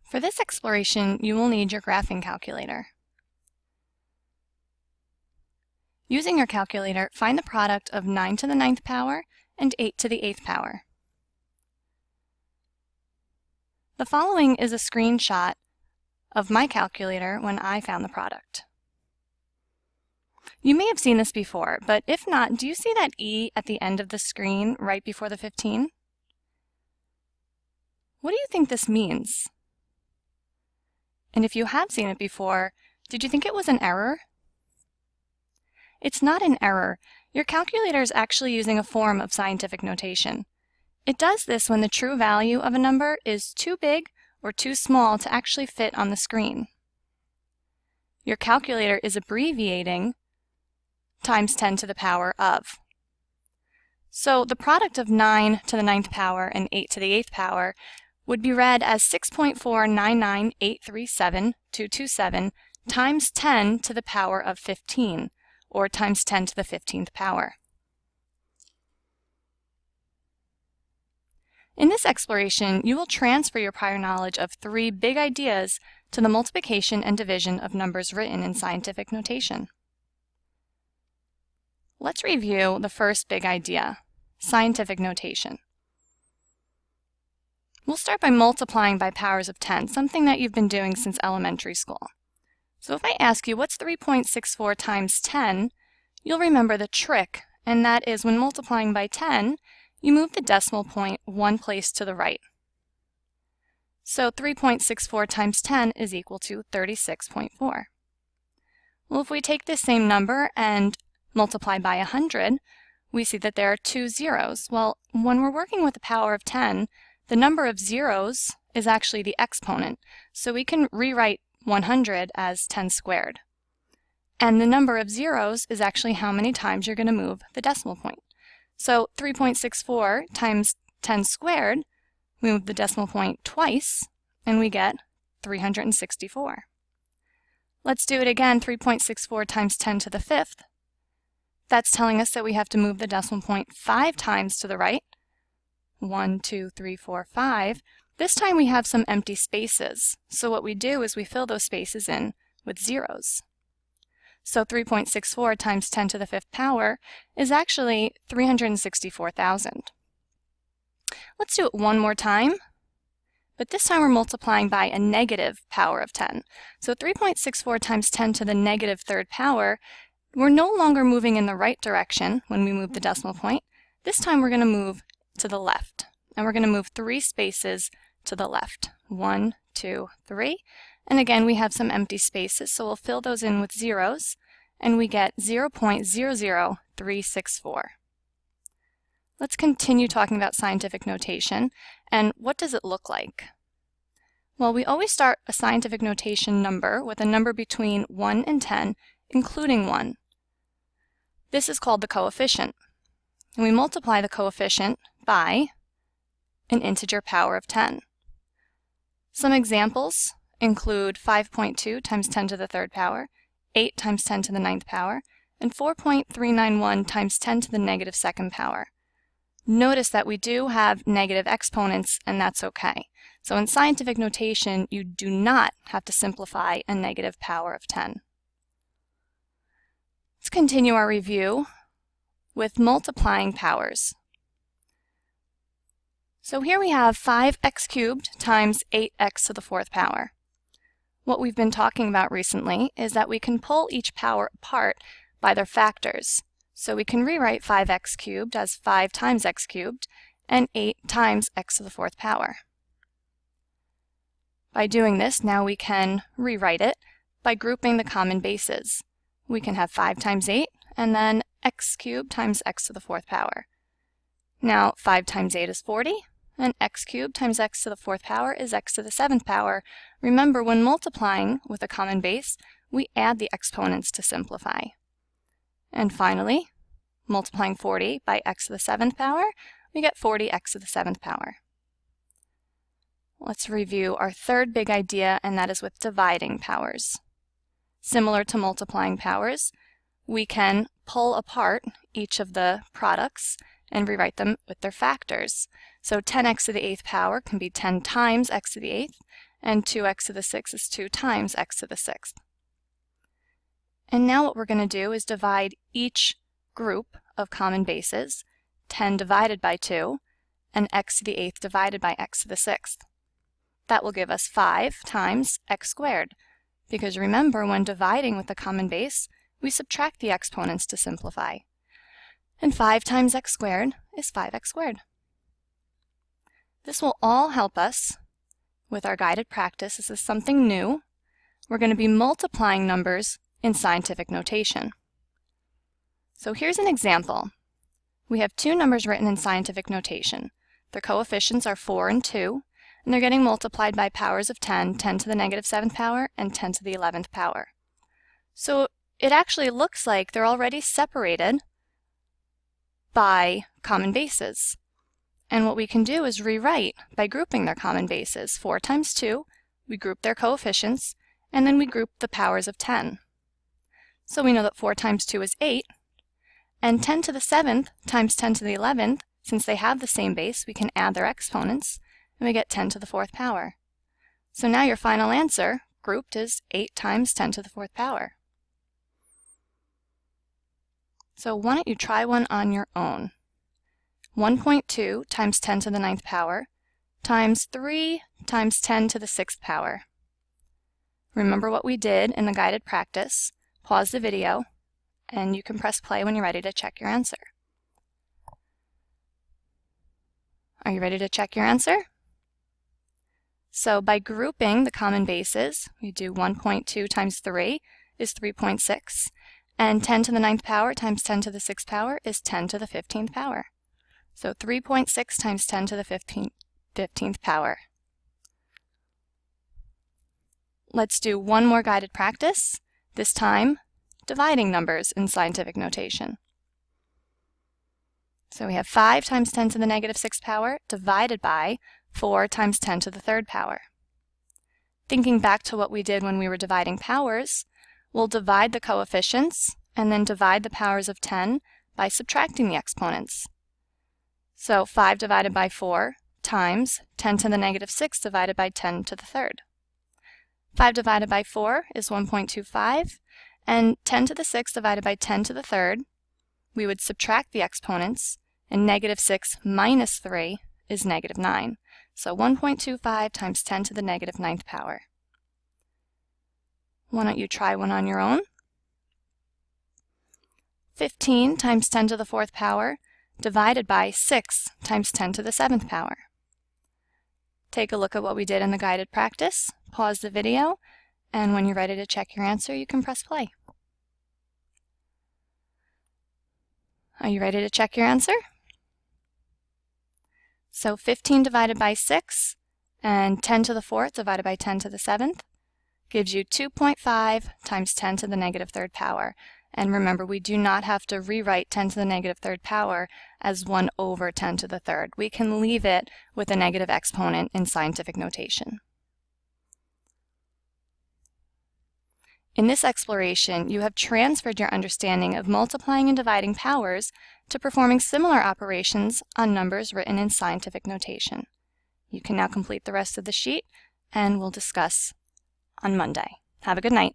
For this exploration, you will need your graphing calculator. Using your calculator, find the product of 9 to the 9th power and 8 to the 8th power. The following is a screenshot of my calculator when I found the product. You may have seen this before, but if not, do you see that E at the end of the screen right before the 15? What do you think this means? And if you have seen it before, did you think it was an error? It's not an error. Your calculator is actually using a form of scientific notation. It does this when the true value of a number is too big or too small to actually fit on the screen. Your calculator is abbreviating times 10 to the power of. So the product of 9 to the 9th power and 8 to the 8th power would be read as 6.499837,227 times 10 to the power of 15, or times 10 to the 15th power. In this exploration, you will transfer your prior knowledge of 3 big ideas to the multiplication and division of numbers written in scientific notation. Let's review the first big idea, scientific notation. We'll start by multiplying by powers of 10, something that you've been doing since elementary school. So if I ask you what's 3.64 times 10, you'll remember the trick, and that is when multiplying by 10, you move the decimal point one place to the right. So 3.64 times 10 is equal to 36.4. Well, if we take this same number and multiply by 100, we see that there are 2 zeros. Well, when we're working with the power of 10, the number of zeros is actually the exponent, so we can rewrite 100 as 10 squared. And the number of zeros is actually how many times you're going to move the decimal point. So 3.64 times 10 squared, we move the decimal point twice, and we get 364. Let's do it again, 3.64 times 10 to the 5th. That's telling us that we have to move the decimal point 5 times to the right. 1, 2, 3, 4, 5. This time we have some empty spaces. So what we do is we fill those spaces in with zeros. So 3.64 times 10 to the 5th power is actually 364,000. Let's do it one more time. But this time we're multiplying by a negative power of 10. So 3.64 times 10 to the negative 3rd power, we're no longer moving in the right direction when we move the decimal point. This time we're going to move to the left, and we're going to move 3 spaces to the left. 1, 2, 3. And again, we have some empty spaces, so we'll fill those in with zeros, and we get 0.00364. Let's continue talking about scientific notation, and what does it look like? Well, we always start a scientific notation number with a number between 1 and 10, including 1. This is called the coefficient. And we multiply the coefficient by an integer power of 10. Some examples include 5.2 times 10 to the 3rd power, 8 times 10 to the 9th power, and 4.391 times 10 to the negative 2nd power. Notice that we do have negative exponents, and that's okay. So in scientific notation, you do not have to simplify a negative power of 10. Let's continue our review with multiplying powers. So here we have 5x cubed times 8x to the 4th power. What we've been talking about recently is that we can pull each power apart by their factors. So we can rewrite 5x cubed as 5 times x cubed and 8 times x to the 4th power. By doing this, now we can rewrite it by grouping the common bases. We can have 5 times 8 and then x cubed times x to the 4th power. Now 5 times 8 is 40, and x cubed times x to the 4th power is x to the 7th power. Remember, when multiplying with a common base, we add the exponents to simplify. And finally, multiplying 40 by x to the 7th power, we get 40x to the 7th power. Let's review our third big idea, and that is with dividing powers. Similar to multiplying powers, we can pull apart each of the products and rewrite them with their factors. So 10x to the 8th power can be 10 times x to the 8th, and 2x to the 6th is 2 times x to the 6th. And now what we're going to do is divide each group of common bases, 10 divided by 2, and x to the 8th divided by x to the 6th. That will give us 5 times x squared, because remember, when dividing with the common base, we subtract the exponents to simplify. And 5 times x squared is 5x squared. This will all help us with our guided practice. This is something new. We're going to be multiplying numbers in scientific notation. So here's an example. We have two numbers written in scientific notation. Their coefficients are 4 and 2, and they're getting multiplied by powers of 10, 10 to the negative 7th power and 10 to the 11th power. So it actually looks like they're already separated by common bases. And what we can do is rewrite by grouping their common bases. 4 times 2, we group their coefficients, and then we group the powers of 10. So we know that 4 times 2 is 8, and 10 to the 7th times 10 to the 11th, since they have the same base, we can add their exponents, and we get 10 to the 4th power. So now your final answer, grouped, is 8 times 10 to the 4th power. So why don't you try one on your own? 1.2 times 10 to the 9th power times 3 times 10 to the 6th power. Remember what we did in the guided practice. Pause the video, and you can press play when you're ready to check your answer. Are you ready to check your answer? So by grouping the common bases, we do 1.2 times 3 is 3.6, and 10 to the 9th power times 10 to the 6th power is 10 to the 15th power. So 3.6 times 10 to the 15th power. Let's do one more guided practice, this time dividing numbers in scientific notation. So we have 5 times 10 to the negative 6th power divided by 4 times 10 to the 3rd power. Thinking back to what we did when we were dividing powers, we'll divide the coefficients and then divide the powers of 10 by subtracting the exponents. So 5 divided by 4 times 10 to the negative 6 divided by 10 to the 3rd. 5 divided by 4 is 1.25, and 10 to the 6th divided by 10 to the 3rd, we would subtract the exponents, and negative 6 minus 3 is negative 9. So 1.25 times 10 to the negative 9th power. Why don't you try one on your own? 15 times 10 to the 4th power divided by 6 times 10 to the 7th power. Take a look at what we did in the guided practice, pause the video, and when you're ready to check your answer, you can press play. Are you ready to check your answer? So 15 divided by 6 and 10 to the 4th divided by 10 to the 7th gives you 2.5 times 10 to the negative 3rd power. And remember, we do not have to rewrite 10 to the negative 3rd power as 1 over 10 to the 3rd. We can leave it with a negative exponent in scientific notation. In this exploration, you have transferred your understanding of multiplying and dividing powers to performing similar operations on numbers written in scientific notation. You can now complete the rest of the sheet, and we'll discuss on Monday. Have a good night.